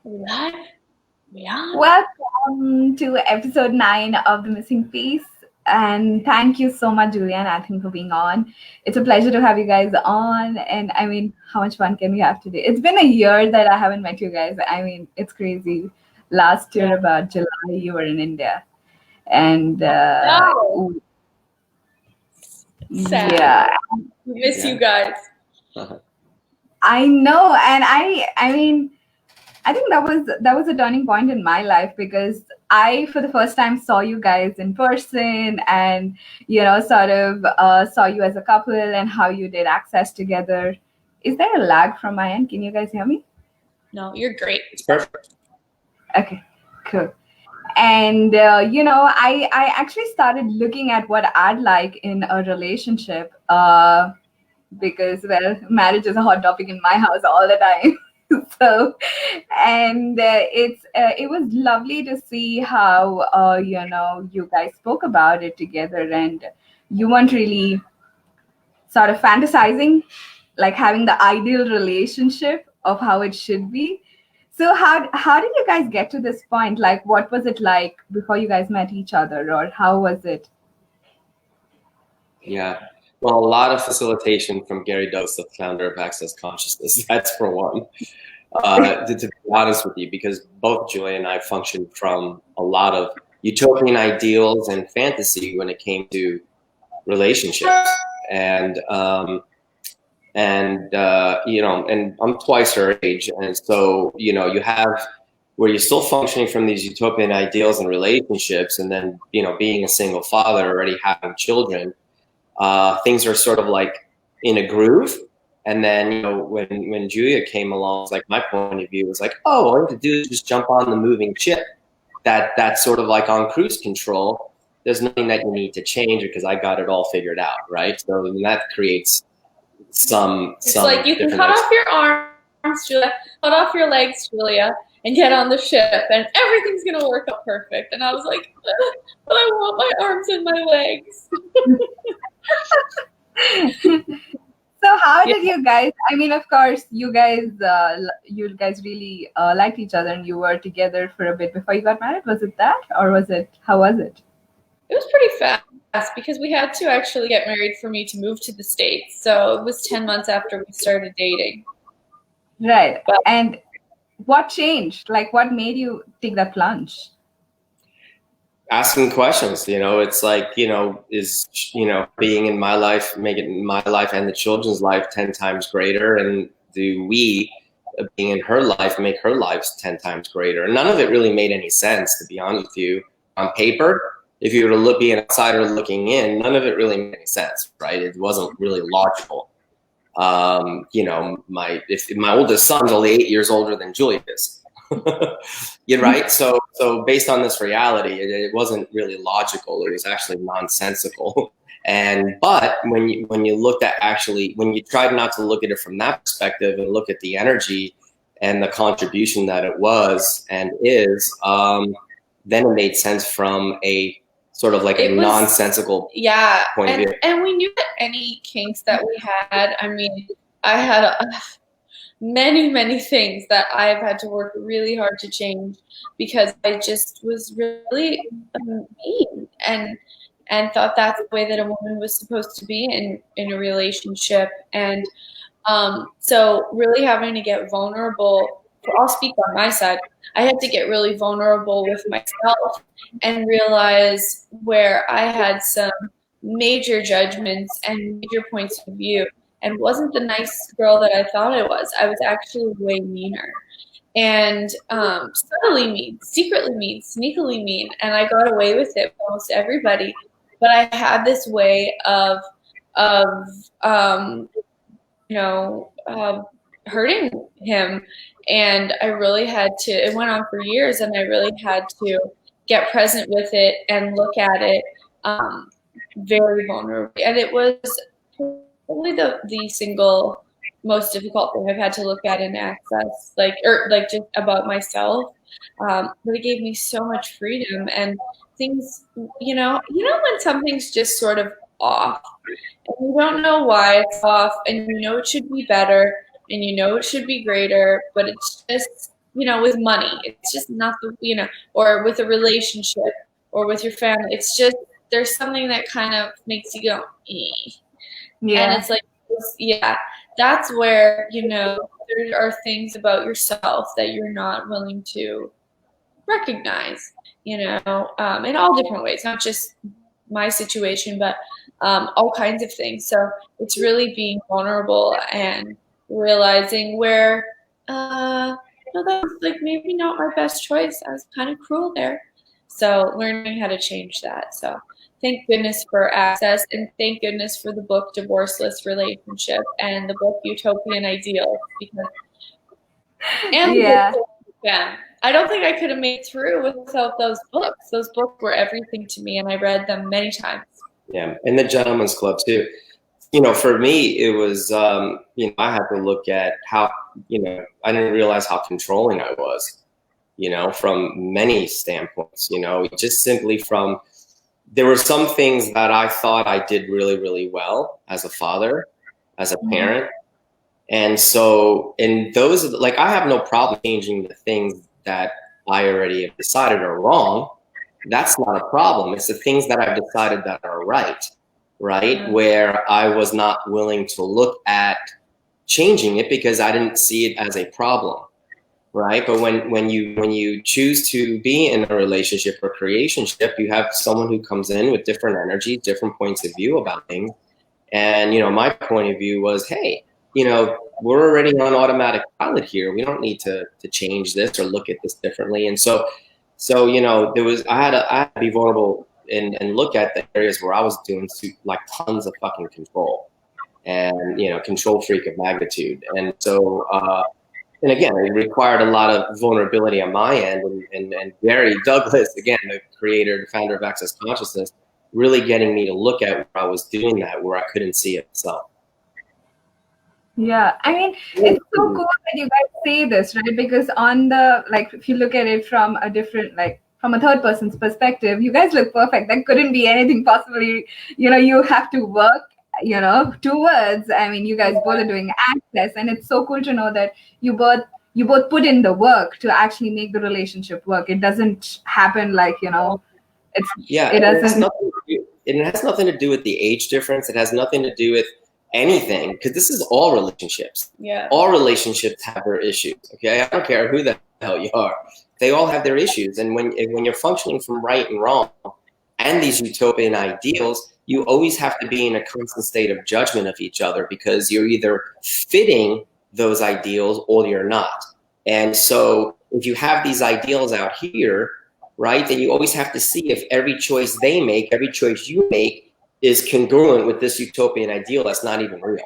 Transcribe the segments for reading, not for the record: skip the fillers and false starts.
What? Yeah. Welcome to episode 9 of The Missing Piece. And thank you so much, Julia and Anthony, for being on. It's a pleasure to have you guys on. And I mean, how much fun can we have today? It's been a year that I haven't met you guys. I mean, it's crazy. Last year, about July, you were in India. And No. Sad. Yeah. We miss you guys. I know. And I mean, I think that was a turning point in my life, because I, for the first time, saw you guys in person, and sort of saw you as a couple and how you did Access together. Is there a lag from my end? Can you guys hear me? No, you're great. It's perfect. Okay, cool. And I actually started looking at what I'd like in a relationship, because, well, marriage is a hot topic in my house all the time. So, and it was lovely to see how you guys spoke about it together, and you weren't really sort of fantasizing like having the ideal relationship of how it should be. So how did you guys get to this point? Like, what was it like before you guys met each other, or how was it? Yeah. Well, a lot of facilitation from Gary Dose, the founder of Access Consciousness. That's for one. To be honest with you, because both Julia and I functioned from a lot of utopian ideals and fantasy when it came to relationships, and I'm twice her age, and so you have where you're still functioning from these utopian ideals and relationships, and then being a single father, already having children. Things are sort of like in a groove. And then, when Julia came along, it's like my point of view was like, oh, all you have to do is just jump on the moving ship. That's sort of like on cruise control. There's nothing that you need to change because I got it all figured out, right? So that creates some. It's like you can cut off your arms, Julia, cut off your legs, Julia, and get on the ship, and everything's gonna work out perfect. And I was like, but I want my arms and my legs. So how did you guys, I mean, of course, you guys really liked each other, and you were together for a bit before you got married. Was it that, or how was it? It was pretty fast, because we had to actually get married for me to move to the States. So it was 10 months after we started dating. Right. And what changed? Like, what made you take that plunge? Asking questions, it's like, is, being in my life, making my life and the children's life 10 times greater? And do we, being in her life, make her lives 10 times greater? And none of it really made any sense, to be honest with you. On paper, if you were to be an outsider looking in, none of it really made any sense, right? It wasn't really logical. My oldest son's only 8 years older than Julia is. You're right. So based on this reality, it wasn't really logical. It was actually nonsensical. But when you looked at when you tried not to look at it from that perspective and look at the energy and the contribution that it was and is, then it made sense from a sort of like a nonsensical point of view. And we knew that any kinks that we had, I mean, I had many things that I've had to work really hard to change, because I just was really mean and thought that's the way that a woman was supposed to be in a relationship. And so really having to get vulnerable, I'll speak on my side, I had to get really vulnerable with myself and realize where I had some major judgments and major points of view, and wasn't the nice girl that I thought I was. I was actually way meaner, and subtly mean, secretly mean, sneakily mean, and I got away with it with almost everybody. But I had this way of hurting him, and I really had to. It went on for years, and I really had to get present with it and look at it very vulnerably. And it was probably the single most difficult thing I've had to look at in Access, just about myself. But it gave me so much freedom, and things, when something's just sort of off, and you don't know why it's off, and it should be better, and it should be greater, but it's just with money. It's just not or with a relationship or with your family. It's just, there's something that kind of makes you go, eh. And it's like, yeah, that's where, there are things about yourself that you're not willing to recognize, in all different ways, not just my situation, but all kinds of things. So it's really being vulnerable and realizing where, no, that was like maybe not my best choice. I was kind of cruel there. So learning how to change that. So thank goodness for access, and thank goodness for the book Divorceless Relationship and the book Utopian Ideals, because I don't think I could have made it through without those books. Those books were everything to me, and I read them many times. Yeah, and the Gentleman's Club too. For me, it was, I had to look at how, I didn't realize how controlling I was, from many standpoints, just simply from, there were some things that I thought I did really, really well as a father, as a parent. And so, and those, like, I have no problem changing the things that I already have decided are wrong. That's not a problem. It's the things that I've decided that are right, where I was not willing to look at changing it because I didn't see it as a problem, right? But when you choose to be in a relationship or creationship, you have someone who comes in with different energies, different points of view about things. And, my point of view was, hey, we're already on automatic pilot here. We don't need to change this or look at this differently. And so, I had to be vulnerable and look at the areas where I was doing like tons of fucking control and, control freak of magnitude. And so, and again, it required a lot of vulnerability on my end, and Gary Douglas, again, the creator, the founder of Access Consciousness, really getting me to look at where I was doing that, where I couldn't see it myself. Yeah, I mean, it's so cool that you guys say this, right? Because if you look at it from a different, from a third person's perspective, you guys look perfect. That couldn't be anything possibly, you have to work, towards. I mean, you guys both are doing Access, and it's so cool to know that you both put in the work to actually make the relationship work. It doesn't happen it doesn't. It has nothing to do with the age difference. It has nothing to do with anything, because this is all relationships. Yeah. All relationships have their issues. Okay, I don't care who the hell you are. They all have their issues. And when you're functioning from right and wrong and these utopian ideals, you always have to be in a constant state of judgment of each other, because you're either fitting those ideals or you're not. And so if you have these ideals out here, right, then you always have to see if every choice they make, every choice you make, is congruent with this utopian ideal that's not even real,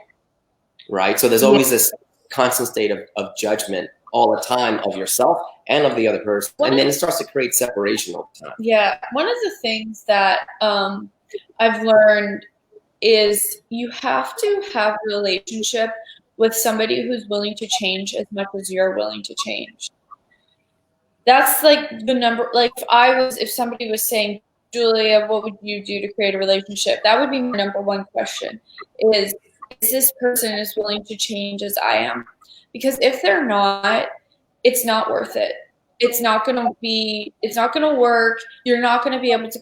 right? So there's always this constant state of judgment all the time of yourself and of the other person, and then it starts to create separation over time. Yeah, one of the things that I've learned is you have to have a relationship with somebody who's willing to change as much as you're willing to change. That's like the number. Like if somebody was saying, Julia, what would you do to create a relationship? That would be my number one question, is this person as willing to change as I am? Because if they're not, it's not worth it. It's not going to work. You're not going to be able to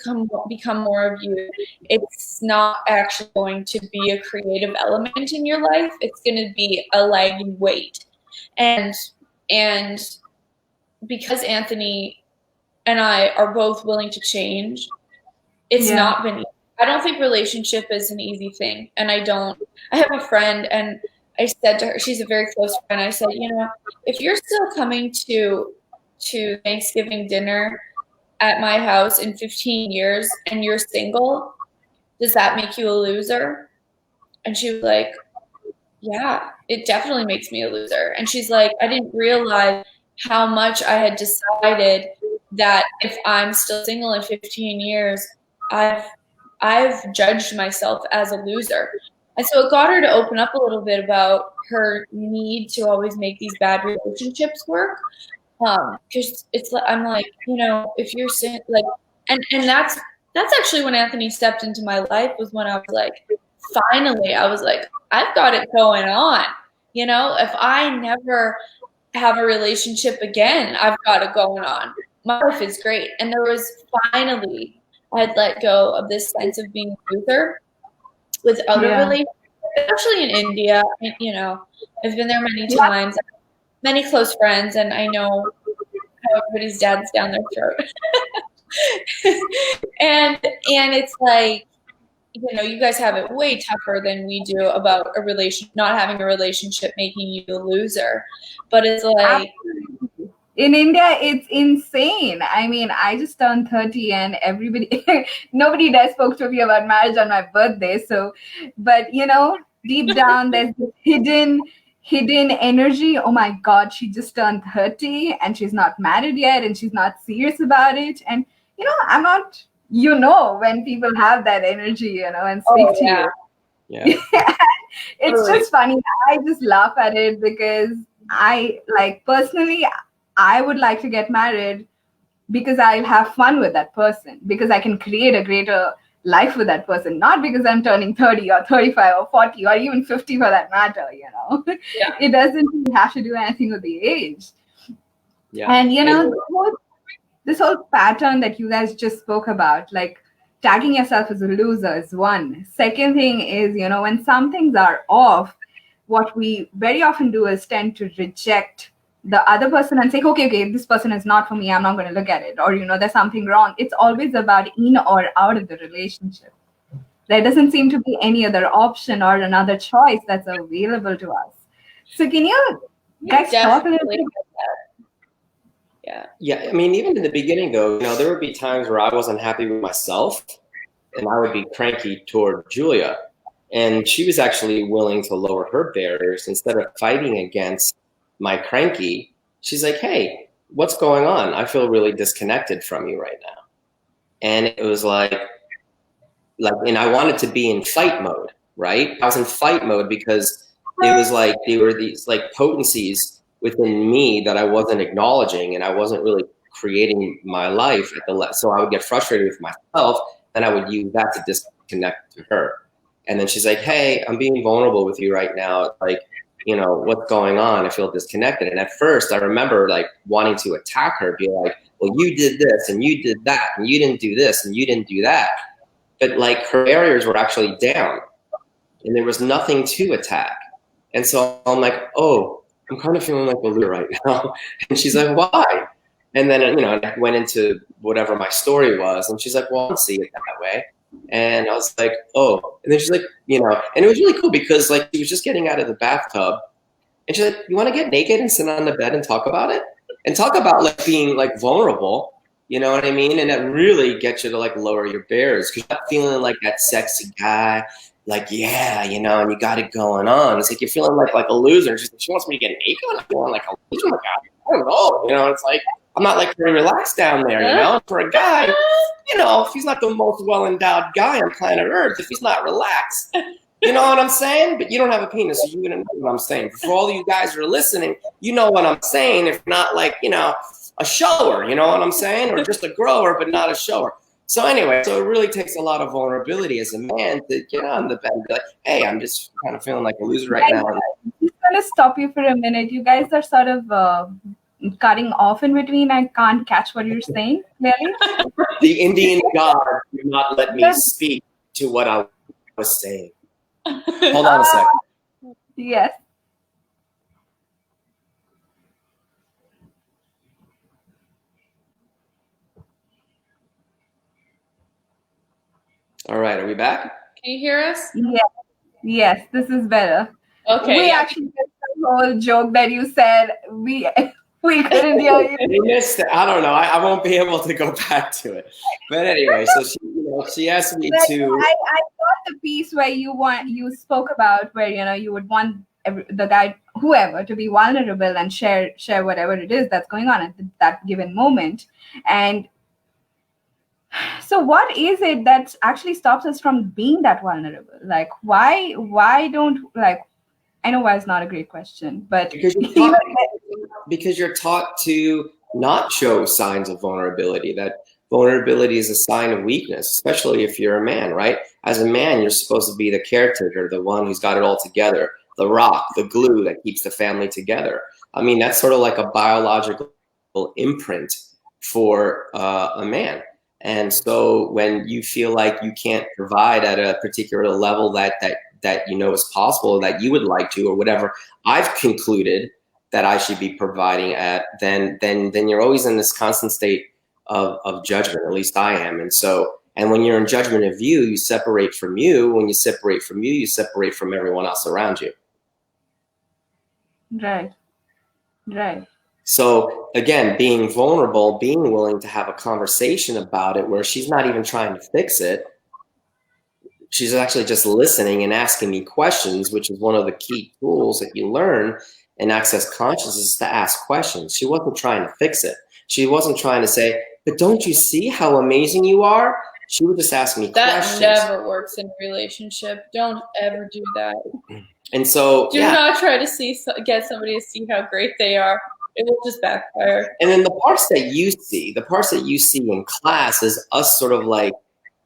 become more of you. It's not actually going to be a creative element in your life. It's going to be a lagging weight. And because Anthony and I are both willing to change, it's not been easy. I don't think relationship is an easy thing. And I have a friend, and I said to her, she's a very close friend, I said, if you're still coming to Thanksgiving dinner at my house in 15 years and you're single, does that make you a loser? And she was like, yeah, it definitely makes me a loser. And she's like, I didn't realize how much I had decided that if I'm still single in 15 years, I've judged myself as a loser. And so it got her to open up a little bit about her need to always make these bad relationships work. Because it's like, I'm like, if you're like, and that's actually when Anthony stepped into my life, was when I was like, finally, I was like, I've got it going on. If I never have a relationship again. I've got it going on. My life is great. And there was finally, I had let go of this sense of being a loser without a relationship, especially in India. You know, I've been there many times, many close friends, and I know how everybody's dad's down their throat. and it's like, you know, you guys have it way tougher than we do about not having a relationship making you a loser. But it's like, in India, it's insane. I mean, I just turned 30 and everybody, nobody there spoke to me about marriage on my birthday. So, but you know, deep down, there's this hidden energy. Oh my God, she just turned 30 and she's not married yet and she's not serious about it. And, you know, I'm not, you know, when people have that energy, you know, and speak to you. Yeah. It's just funny. I just laugh at it because I, like, personally, I would like to get married because I'll have fun with that person, because I can create a greater life with that person, not because I'm turning 30 or 35 or 40 or even 50 for that matter, you know. Yeah. It doesn't have to do anything with the age. Yeah. And, you know, this whole pattern that you guys just spoke about, like tagging yourself as a loser is one. Second thing is, you know, when some things are off, what we very often do is tend to reject the other person and say, okay, this person is not for me. I'm not going to look at it. Or, you know, there's something wrong. It's always about in or out of the relationship. There doesn't seem to be any other option or another choice that's available to us. So can you guys talk a little bit about that? Yeah. I mean, even in the beginning, though, you know, there would be times where I wasn't happy with myself and I would be cranky toward Julia. And she was actually willing to lower her barriers instead of fighting against my cranky. She's like, hey, what's going on? I feel really disconnected from you right now. And it was like, and I wanted to be in fight mode, right? I was in fight mode because it was like there were these like potencies within me that I wasn't acknowledging, and I wasn't really creating my life at the left. So I would get frustrated with myself, and I would use that to disconnect to her. And then she's like, hey, I'm being vulnerable with you right now. Like, you know, what's going on? I feel disconnected. And at first I remember like wanting to attack her, be like, well, you did this and you did that and you didn't do this and you didn't do that. But like her barriers were actually down and there was nothing to attack. And so I'm like, oh, I'm kind of feeling like a loser right now. And she's like, why? And then, you know, I went into whatever my story was. And she's like, well, I don't see it that way. And I was like, oh. And then she's like, you know, and it was really cool because like she was just getting out of the bathtub. And she's like, you want to get naked and sit on the bed and talk about it? And talk about like being like vulnerable. You know what I mean? And that really gets you to like lower your barriers because you're not feeling like that sexy guy. Like, yeah, you know, and you got it going on. It's like you're feeling like a loser. And she's like, she wants me to get naked. I'm feeling like a loser. Like, I don't know. You know, it's like I'm not like very relaxed down there. You know, for a guy, you know, if he's not the most well-endowed guy on planet Earth, if he's not relaxed, you know what I'm saying? But you don't have a penis, so you're gonna know what I'm saying. For all you guys who are listening, you know what I'm saying. If not, like, you know, a shower, you know what I'm saying, or just a grower, but not a shower. So anyway, so it really takes a lot of vulnerability as a man to get on the bed and be like, hey, I'm just kind of feeling like a loser right now. I'm just going to stop you for a minute. You guys are sort of cutting off in between. I can't catch what you're saying, clearly. The Indian god did not let me speak to what I was saying. Hold on a second. Yes. All right, are we back? Can you hear us? Yes, this is better. Okay. We actually did the whole joke that you said. We couldn't hear you. You missed it. I don't know. I won't be able to go back to it. But anyway, so she asked me to. I got the piece where you spoke about where, you know, you would want the guy, whoever, to be vulnerable and share whatever it is that's going on at that given moment. And so what is it that actually stops us from being that vulnerable? Like, why don't, like, I know why it's not a great question, but because you're taught to not show signs of vulnerability, that vulnerability is a sign of weakness, especially if you're a man, right? As a man, you're supposed to be the caretaker, the one who's got it all together, the rock, the glue that keeps the family together. I mean, that's sort of like a biological imprint for a man. And so when you feel like you can't provide at a particular level that you know is possible, that you would like to, or whatever I've concluded that I should be providing at, then you're always in this constant state of judgment. At least I am. And when you're in judgment of you, you separate from you. When you separate from you, you separate from everyone else around you. Right. Right. So again, being vulnerable, being willing to have a conversation about it where she's not even trying to fix it. She's actually just listening and asking me questions, which is one of the key tools that you learn in Access Consciousness, is to ask questions. She wasn't trying to fix it. She wasn't trying to say, but don't you see how amazing you are? She would just ask me questions. That never works in a relationship. Don't ever do that. And so, do not try to get somebody to see how great they are. It will just backfire. And then the parts that you see in class is us sort of like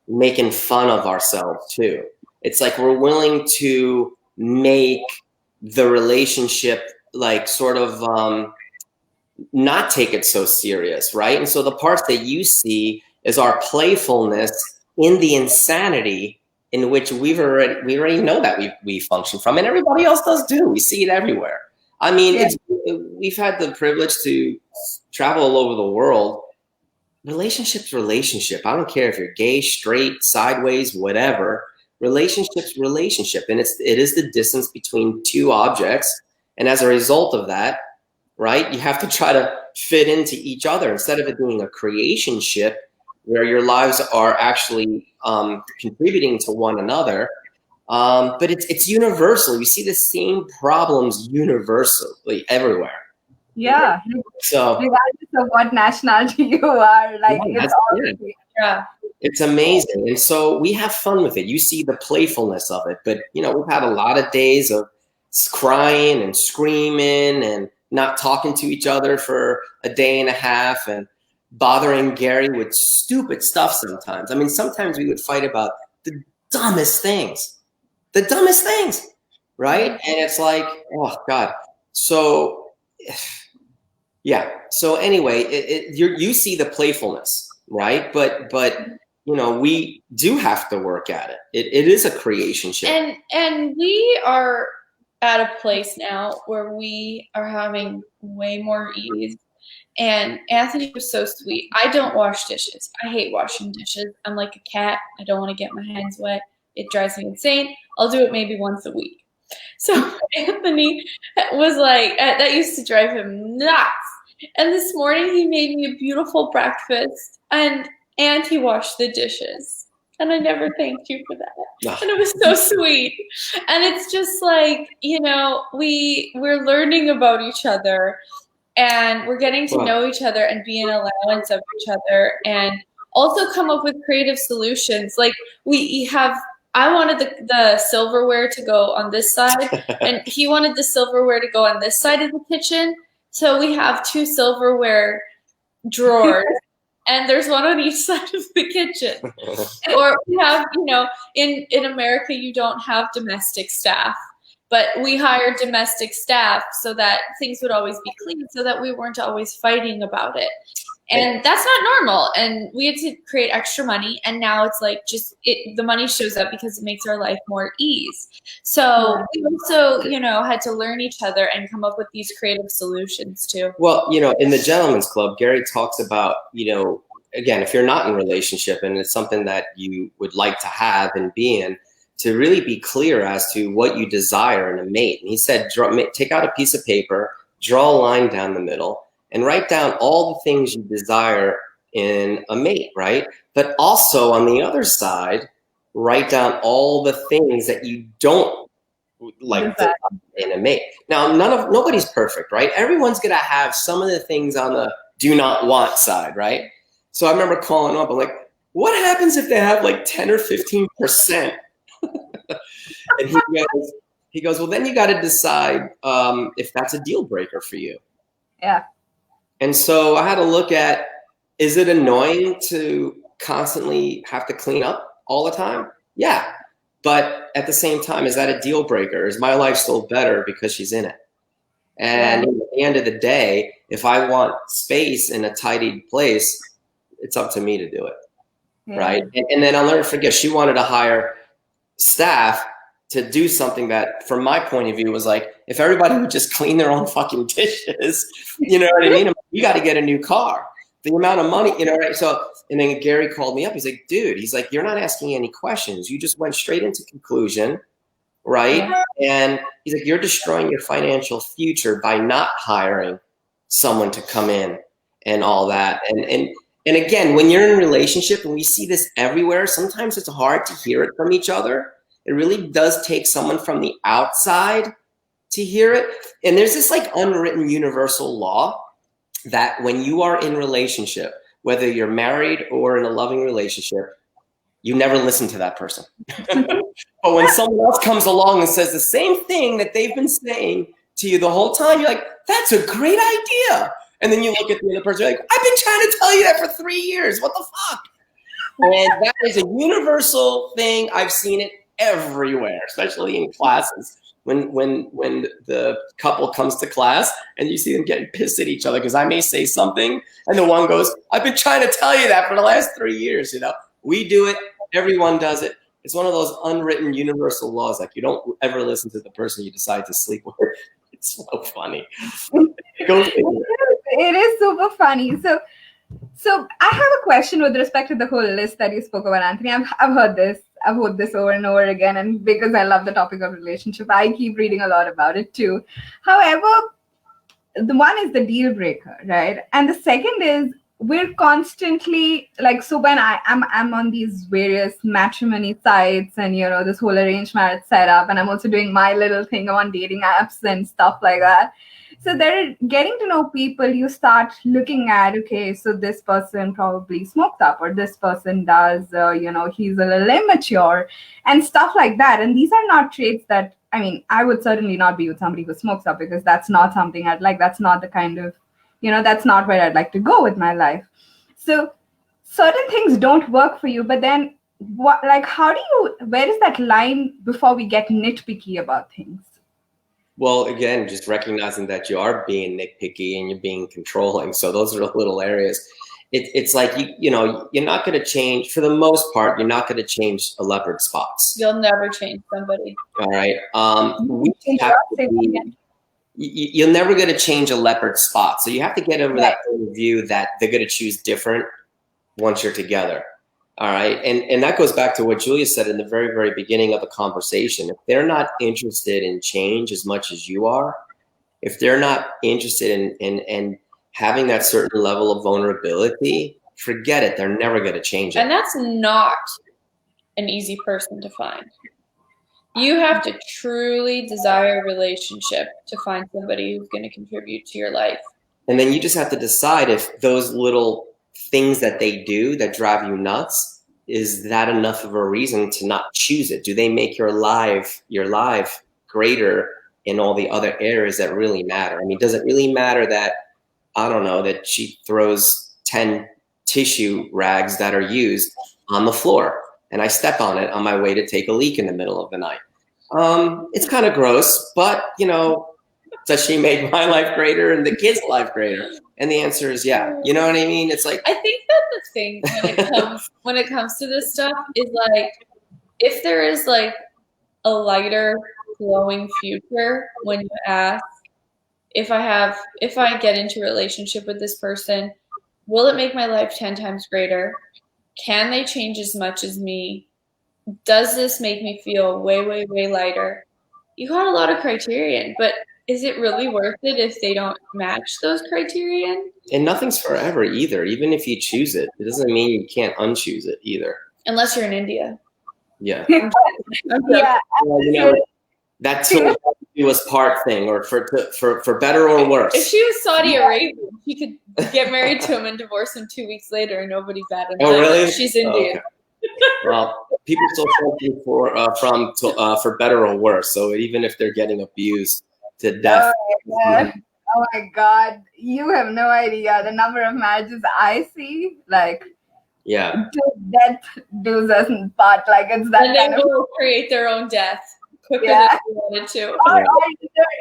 making fun of ourselves too. It's like we're willing to make the relationship like sort of not take it so serious, right? And so the parts that you see is our playfulness in the insanity in which we already know that we function from, and everybody else does too. We see it everywhere. I mean, we've had the privilege to travel all over the world. Relationship. I don't care if you're gay, straight, sideways, whatever. Relationship, and it is the distance between two objects. And as a result of that, right, you have to try to fit into each other instead of it being a creationship where your lives are actually contributing to one another. But it's universal. You see the same problems universally everywhere. Yeah. So regardless of what nationality you are, like it's amazing. And so we have fun with it. You see the playfulness of it. But you know, we've had a lot of days of crying and screaming and not talking to each other for a day and a half and bothering Gary with stupid stuff sometimes. I mean, sometimes we would fight about the dumbest things. Right? And it's like, oh God. So yeah. So anyway, you see the playfulness, right? But you know, we do have to work at it. It is a creationship. And we are at a place now where we are having way more ease. And Anthony was so sweet. I don't wash dishes. I hate washing dishes. I'm like a cat. I don't want to get my hands wet. It drives me insane. I'll do it maybe once a week. So Anthony was like, that used to drive him nuts. And this morning he made me a beautiful breakfast and he washed the dishes. And I never thanked you for that. And it was so sweet. And it's just like, you know, we're learning about each other and we're getting to know each other and be an allowance of each other and also come up with creative solutions. Like I wanted the silverware to go on this side and he wanted the silverware to go on this side of the kitchen. So we have two silverware drawers and there's one on each side of the kitchen. Or we have, you know, in America, you don't have domestic staff, but we hired domestic staff so that things would always be clean so that we weren't always fighting about it. And that's not normal. And we had to create extra money. And now it's like the money shows up because it makes our life more ease. So we also, you know, had to learn each other and come up with these creative solutions too. Well, you know, in the Gentleman's Club, Gary talks about, you know, again, if you're not in a relationship and it's something that you would like to have and be in, to really be clear as to what you desire in a mate. And he said, take out a piece of paper, draw a line down the middle, and write down all the things you desire in a mate, right? But also on the other side, write down all the things that you don't like in a mate. Now, nobody's perfect, right? Everyone's gonna have some of the things on the do not want side, right? So I remember calling up, I'm like, what happens if they have like 10 or 15%? And he goes, well, then you got to decide if that's a deal breaker for you. Yeah. And so I had to look at, is it annoying to constantly have to clean up all the time? Yeah. But at the same time, is that a deal breaker? Is my life still better because she's in it? And at the end of the day, if I want space in a tidied place, it's up to me to do it. Right. And then I'll never forget, she wanted to hire staff to do something that, from my point of view, was like, if everybody would just clean their own fucking dishes, you know what I mean? You got to get a new car. The amount of money, you know, right? So, and then Gary called me up. He's like, dude, he's like, you're not asking any questions. You just went straight into conclusion, right? And he's like, you're destroying your financial future by not hiring someone to come in and all that. And again, when you're in a relationship, and we see this everywhere, sometimes it's hard to hear it from each other. It really does take someone from the outside to hear it. And there's this like unwritten universal law that when you are in relationship, whether you're married or in a loving relationship, you never listen to that person. But when someone else comes along and says the same thing that they've been saying to you the whole time, you're like, that's a great idea. And then you look at the other person, you're like, I've been trying to tell you that for 3 years. What the fuck? And that is a universal thing. I've seen it everywhere, especially in classes. When the couple comes to class and you see them getting pissed at each other because I may say something and the one goes, I've been trying to tell you that for the last 3 years. You know, we do it. Everyone does it. It's one of those unwritten universal laws. Like, you don't ever listen to the person you decide to sleep with. It's so funny. It is super funny. So I have a question with respect to the whole list that you spoke about, Anthony. I've heard this. I've heard this over and over again. And because I love the topic of relationship, I keep reading a lot about it too. However, the one is the deal breaker, right? And the second is we're constantly like, so when I'm on these various matrimony sites and, you know, this whole arranged marriage setup, and I'm also doing my little thing on dating apps and stuff like that. So they're getting to know people. You start looking at, okay, so this person probably smoked up, or this person does, you know, he's a little immature and stuff like that. And these are not traits that, I mean, I would certainly not be with somebody who smokes up, because that's not something I'd like. That's not the kind of, you know, that's not where I'd like to go with my life. So certain things don't work for you, but then what, like, where is that line before we get nitpicky about things? Well, again, just recognizing that you are being nitpicky and you're being controlling. So those are little areas. It's like, you know, you're not going to change, for the most part, you're not going to change a leopard spots. You'll never change somebody. All right. You're never going to change a leopard spot. So you have to get over that point of view that they're going to choose different once you're together. All right. And that goes back to what Julia said in the very, very beginning of the conversation. If they're not interested in change as much as you are, if they're not interested in having that certain level of vulnerability, forget it. They're never going to change it. And that's not an easy person to find. You have to truly desire a relationship to find somebody who's going to contribute to your life. And then you just have to decide if those little things that they do that drive you nuts, is that enough of a reason to not choose it? Do they make your life greater in all the other areas that really matter? I mean, does it really matter that, I don't know, that she throws 10 tissue rags that are used on the floor and I step on it on my way to take a leak in the middle of the night? It's kind of gross, but, you know, does she make my life greater and the kids' life greater? And the answer is yeah. You know what I mean? It's like, I think that the thing when it comes to this stuff is like, if there is like a lighter, glowing future when you ask, if I get into a relationship with this person, will it make my life 10 times greater? Can they change as much as me? Does this make me feel way, way, way lighter? You got a lot of criterion, but is it really worth it if they don't match those criterion? And nothing's forever either. Even if you choose it, it doesn't mean you can't unchoose it either. Unless you're in India. Yeah. Yeah. Well, you know, that's the was part thing, or for better or worse. If she was Saudi Arabian, she could get married to him and divorce him 2 weeks later, and nobody batted. Oh, really? She's Indian. Okay. Well, people still looking for better or worse. So even if they're getting abused to death. Oh my God. You have no idea the number of marriages I see. Like, yeah, death does us part. Like, it's that and they will create their own death. quicker Yeah. than we wanted to. Or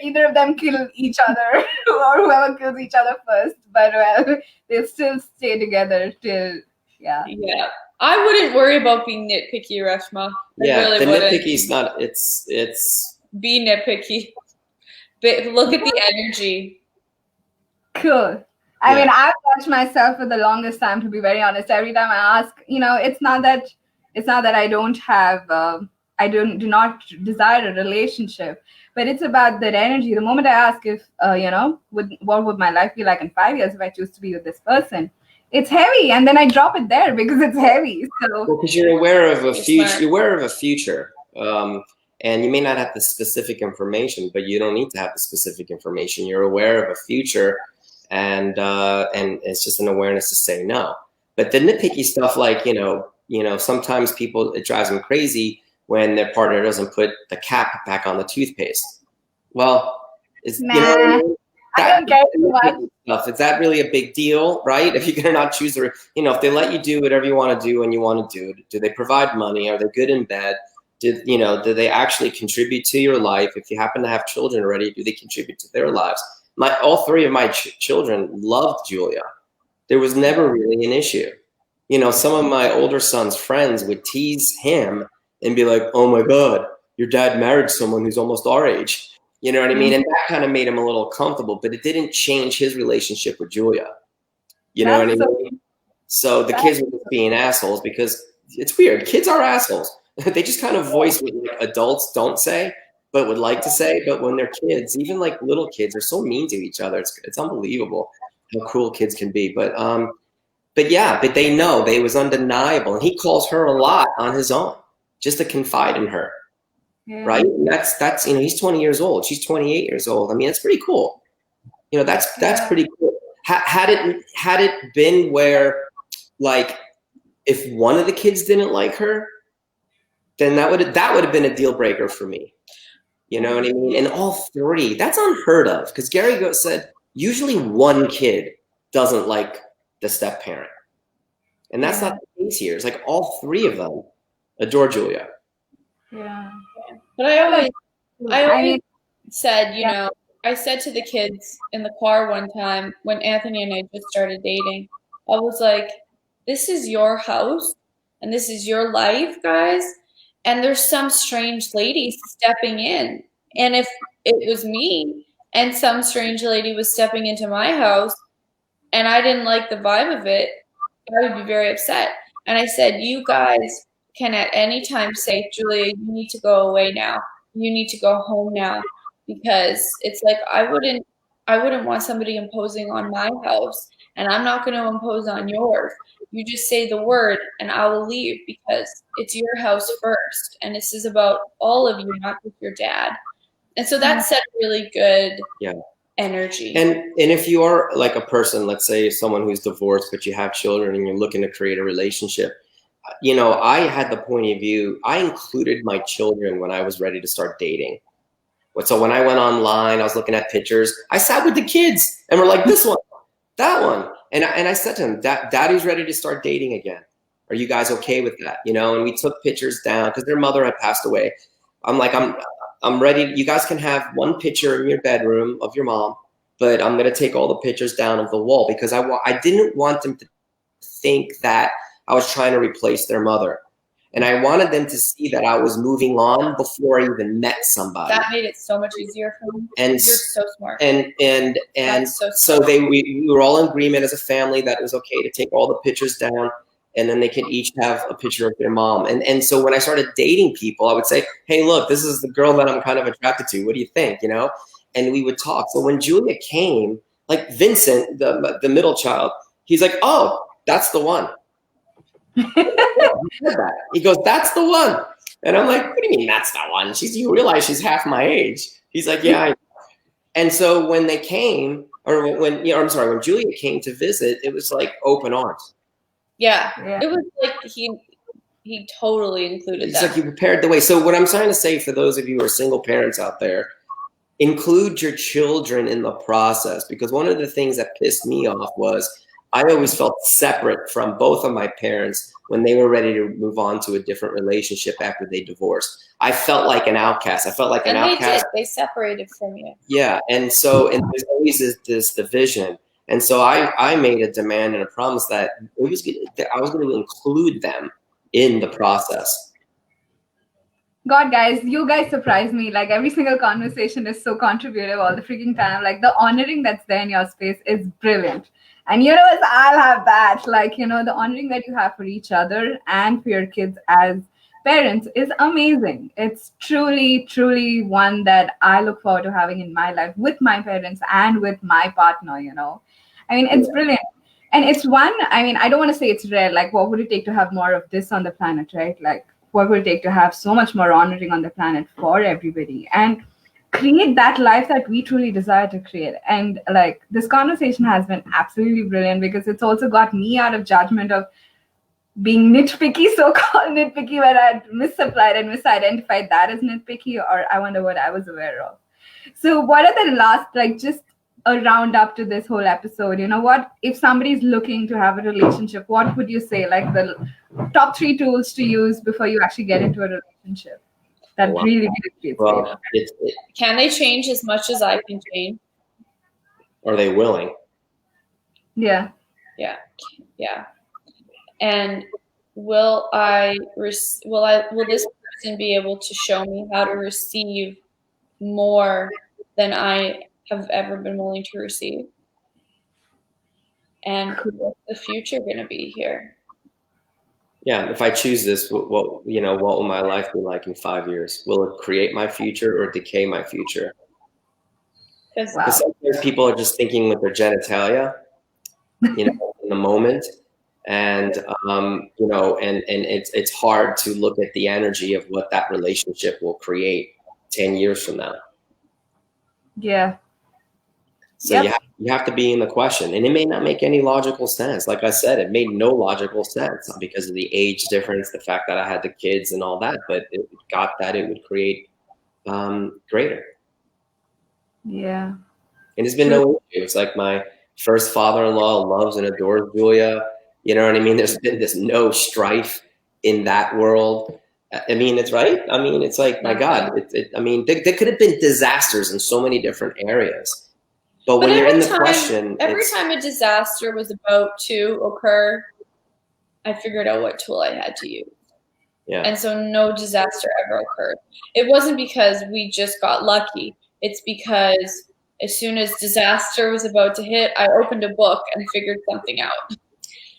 either of them kill each other, or whoever kills each other first. But well, they still stay together till, yeah. Yeah. I wouldn't worry about being nitpicky, Reshma. Yeah, really the wouldn't. nitpicky's not. It's. Be nitpicky. But look at the energy. Cool. I mean, I've watched myself for the longest time, to be very honest. Every time I ask, it's not that I don't have, do not desire a relationship, but it's about that energy. The moment I ask if, what would my life be like in 5 years if I choose to be with this person, it's heavy, and then I drop it there because it's heavy. So because you're aware of a future. You're aware of a future. And you may not have the specific information, but you don't need to have the specific information. You're aware of a future, and it's just an awareness to say no. But the nitpicky stuff, like sometimes it drives them crazy when their partner doesn't put the cap back on the toothpaste. Well, I don't care too much. Stuff. Is that really a big deal, right? If you're gonna not choose if they let you do whatever you want to do when you want to do it, do they provide money? Are they good in bed? Do they actually contribute to your life? If you happen to have children already, do they contribute to their lives? All three of my children loved Julia. There was never really an issue. Some of my older son's friends would tease him and be like, "Oh my God, your dad married someone who's almost our age." You know what I mean? And that kind of made him a little comfortable, but it didn't change his relationship with Julia. You know what I mean? So the kids were just being assholes, because it's weird. Kids are assholes. They just kind of voice what adults don't say, but would like to say. But when they're kids, even like little kids, are so mean to each other. It's unbelievable how cruel kids can be. But they know. It was undeniable. And he calls her a lot on his own, just to confide in her. Yeah. Right? And that's he's 20 years old. She's 28 years old. I mean, it's pretty cool. That's pretty cool. Had it been where, like, if one of the kids didn't like her, then that would have been a deal breaker for me. You know what I mean? And all three, that's unheard of, because Gary said usually one kid doesn't like the step parent. And that's not the case here. It's like all three of them adore Julia. Yeah. But I always said, I said to the kids in the car one time when Anthony and I just started dating, I was like, this is your house and this is your life, guys. And there's some strange lady stepping in. And if it was me and some strange lady was stepping into my house and I didn't like the vibe of it, I would be very upset. And I said, you guys can at any time say, Julia, you need to go away now. You need to go home now. Because it's like, I wouldn't want somebody imposing on my house, and I'm not going to impose on yours. You just say the word and I will leave, because it's your house first. And this is about all of you, not just your dad. And so that set really good energy. And if you are like a person, let's say someone who's divorced, but you have children and you're looking to create a relationship, I had the point of view, I included my children when I was ready to start dating. So when I went online, I was looking at pictures. I sat with the kids and we're like, this one, that one. And I said to him, Daddy's ready to start dating again. Are you guys okay with that? And we took pictures down because their mother had passed away. I'm like, I'm ready. You guys can have one picture in your bedroom of your mom, but I'm going to take all the pictures down of the wall, because I didn't want them to think that I was trying to replace their mother. And I wanted them to see that I was moving on before I even met somebody. That made it so much easier for me. And you're so smart. And so we were all in agreement as a family that it was okay to take all the pictures down, and then they could each have a picture of their mom. And so when I started dating people, I would say, hey, look, this is the girl that I'm kind of attracted to. What do you think? And we would talk. So when Julia came, like Vincent, the middle child, he's like, oh, that's the one. He goes, that's the one. And I'm like, what do you mean that's the one? You realize she's half my age. He's like, yeah. I know. And so when they came, when Julia came to visit, it was like open arms. Yeah. It was like he totally included it's that. It's like you prepared the way. So what I'm trying to say for those of you who are single parents out there, include your children in the process, because one of the things that pissed me off was I always felt separate from both of my parents when they were ready to move on to a different relationship after they divorced. I felt like an outcast. I felt like an outcast. And they did. They separated from you. Yeah. And so, and there's always this division. And so I made a demand and a promise that I was going to include them in the process. God, guys, you guys surprise me. Like every single conversation is so contributive all the freaking time. Like the honoring that's there in your space is brilliant. And you know, I'll have that. Like, you know, the honoring that you have for each other and for your kids as parents is amazing. It's truly, truly one that I look forward to having in my life with my parents and with my partner, you know. I mean, it's brilliant. And it's one, I mean, I don't want to say it's rare. Like, what would it take to have more of this on the planet, right? Like, what would it take to have so much more honoring on the planet for everybody and create that life that we truly desire to create? And like this conversation has been absolutely brilliant because it's also got me out of judgment of being nitpicky, so-called nitpicky, where I misapplied and misidentified that as nitpicky, or I wonder what I was aware of. So what are the last, like just a roundup to this whole episode? You know, what if somebody's looking to have a relationship, what would you say, like the top 3 tools to use before you actually get into a relationship that really can they change as much as I can change? Are they willing? Yeah. And will this person be able to show me how to receive more than I have ever been willing to receive? And what's the future going to be here? Yeah, if I choose this, what will my life be like in 5 years? Will it create my future or decay my future? Because sometimes people are just thinking with their genitalia, you know, in the moment, and you know, and it's hard to look at the energy of what that relationship will create 10 years from now. Yeah. So you have to be in the question, and it may not make any logical sense. Like I said, it made no logical sense because of the age difference, the fact that I had the kids and all that, but it got that it would create greater. Yeah. And there's been no issue. It's like my first father-in-law loves and adores Julia. You know what I mean? There's no strife in that world. I mean, it's right. I mean, it's like, my God, I mean, there could have been disasters in so many different areas. But when you're in the question, every time a disaster was about to occur, I figured out what tool I had to use. Yeah. And so no disaster ever occurred. It wasn't because we just got lucky. It's because as soon as disaster was about to hit, I opened a book and figured something out.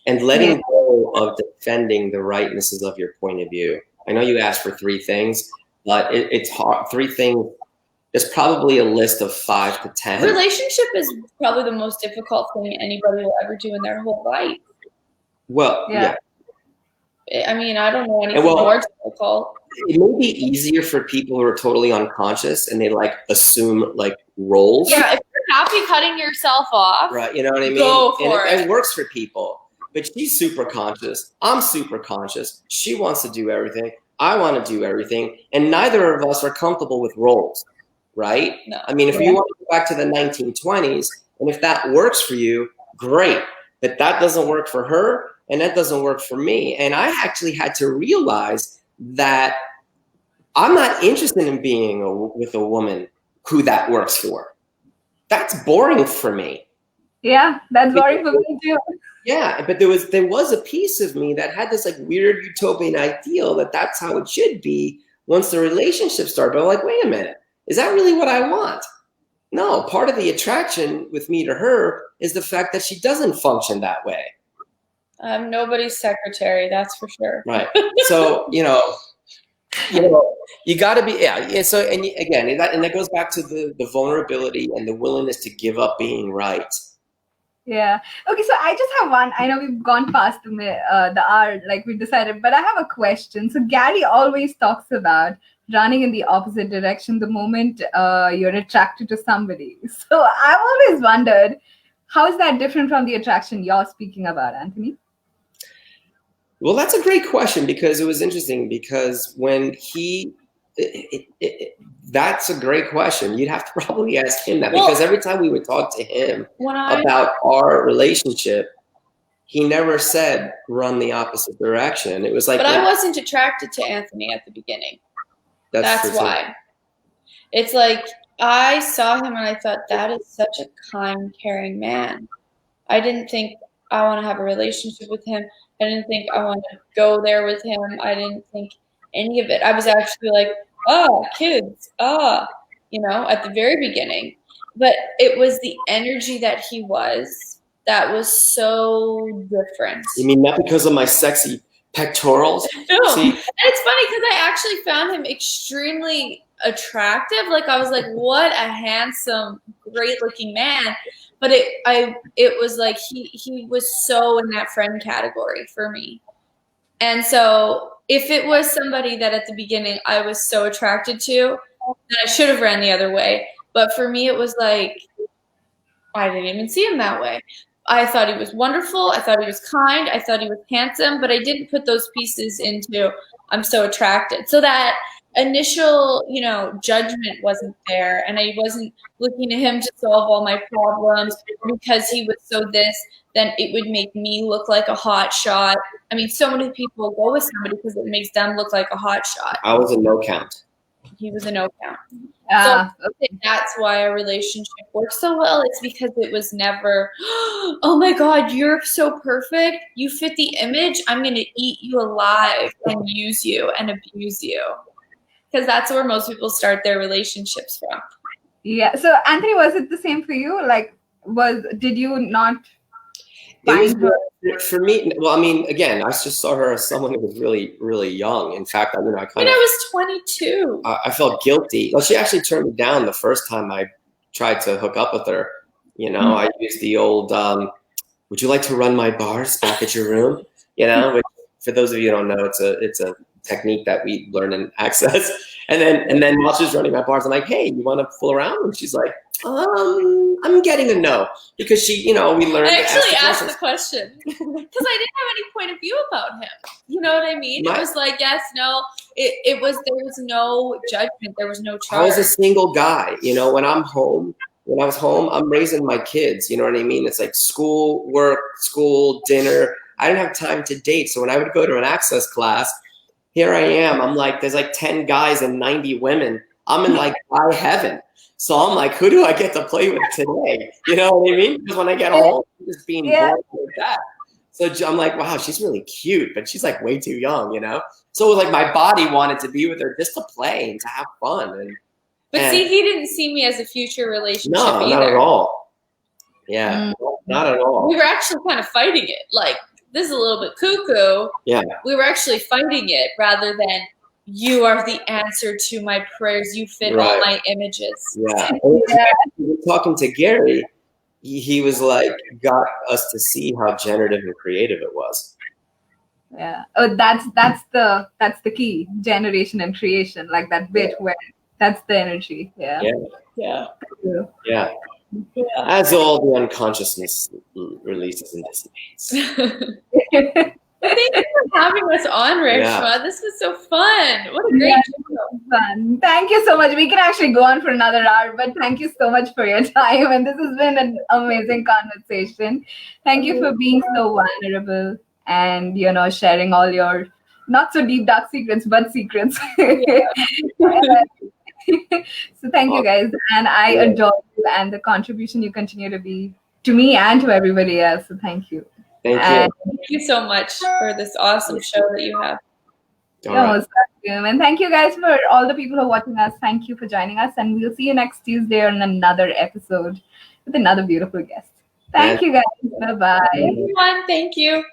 And letting go of defending the rightnesses of your point of view. I know you asked for 3 things, but it's hard. 3 things. There's probably a list of 5 to 10. Relationship is probably the most difficult thing anybody will ever do in their whole life. Well, yeah. I mean, I don't know anything more difficult. It may be easier for people who are totally unconscious and they like assume like roles. Yeah, if you're happy cutting yourself off, right? You know what I mean? Go for it. It works for people. But she's super conscious. I'm super conscious. She wants to do everything. I want to do everything. And neither of us are comfortable with roles, right? No. I mean, if you want to go back to the 1920s, and if that works for you, great. But that doesn't work for her, and that doesn't work for me. And I actually had to realize that I'm not interested in being with a woman who that works for. That's boring for me. Yeah, that's boring for me too. Yeah, but there was a piece of me that had this like weird utopian ideal that that's how it should be once the relationship started. But I'm like, wait a minute, is that really what I want? No, part of the attraction with me to her is the fact that she doesn't function that way. I'm nobody's secretary, that's for sure. Right. So, you got to be, yeah. So, and again, that goes back to the vulnerability and the willingness to give up being right. Yeah. Okay, so I just have one. I know we've gone past the hour, like we decided, but I have a question. So Gary always talks about running in the opposite direction the moment you're attracted to somebody. So I've always wondered, how is that different from the attraction you're speaking about, Anthony? Well, that's a great question because it was interesting because when that's a great question. You'd have to probably ask him that because every time we would talk to him about our relationship, he never said run the opposite direction. It was like, but I wasn't attracted to Anthony at the beginning. That's why. It's like I saw him and I thought, that is such a kind, caring man. I didn't think I want to have a relationship with him. I didn't think I want to go there with him. I didn't think any of it. I was actually like, kids, at the very beginning. But it was the energy that he was that was so different. You mean not because of my sexy pectorals? No. See? And it's funny because I actually found him extremely attractive. Like I was like, what a handsome, great looking man. But it was like he was so in that friend category for me. And so if it was somebody that at the beginning I was so attracted to, then I should have ran the other way. But for me, it was like, I didn't even see him that way. I thought he was wonderful. I thought he was kind. I thought he was handsome. But I didn't put those pieces into I'm so attracted. So that initial, judgment wasn't there. And I wasn't looking at him to solve all my problems because he was so this, then it would make me look like a hot shot. I mean, so many people go with somebody because it makes them look like a hot shot. I was a no count. He was a no count. So that's why our relationship worked so well. It's because it was never, oh my God, you're so perfect. You fit the image. I'm going to eat you alive and use you and abuse you. Because that's where most people start their relationships from. Yeah. So Anthony, was it the same for you? Like, did you not find her? For me, well, I mean, again, I just saw her as someone who was really, really young. In fact, I was 22. I felt guilty. Well, she actually turned me down the first time I tried to hook up with her. I used the old, would you like to run my bars back at your room? Which, for those of you who don't know, it's a technique that we learn in Access. And then while she's running my bars, I'm like, hey, you want to fool around? And she's like, I'm getting a no, because she, we learned. I actually asked the question because I didn't have any point of view about him. You know what I mean? It was like, yes, no. There was no judgment. There was no charge. I was a single guy. When I was home, I'm raising my kids. You know what I mean? It's like school, work, school, dinner. I didn't have time to date. So when I would go to an Access class, here I am. I'm like, there's like 10 guys and 90 women. I'm in like high heaven. So I'm like, who do I get to play with today? You know what I mean? Because when I get home, I'm just being bored with that. So I'm like, wow, she's really cute, but she's like way too young, So it was like my body wanted to be with her just to play and to have fun. But see, he didn't see me as a future relationship either. No, not at all. Yeah, not at all. We were actually kind of fighting it. Like, this is a little bit cuckoo. Yeah. We were actually fighting it rather than you are the answer to my prayers. You fit all my images. Yeah. Talking to Gary, he was like, got us to see how generative and creative it was. Yeah. Oh, that's the key. Generation and creation, like that bit where that's the energy. Yeah. Yeah. Yeah. As all the unconsciousness releases and dissipates. Thank you for having us on, Reshma. Yeah. This was so fun. What a great fun. Thank you so much. We can actually go on for another hour, but thank you so much for your time. And this has been an amazing conversation. Thank you for being so vulnerable and, sharing all your not so deep, dark secrets, but secrets. So thank you guys. And I adore you and the contribution you continue to be to me and to everybody else. So thank you. Thank you so much for this awesome show that you have. And thank you guys for all the people who are watching us. Thank you for joining us. And we'll see you next Tuesday on another episode with another beautiful guest. Thank you guys. Bye-bye. Everyone, thank you.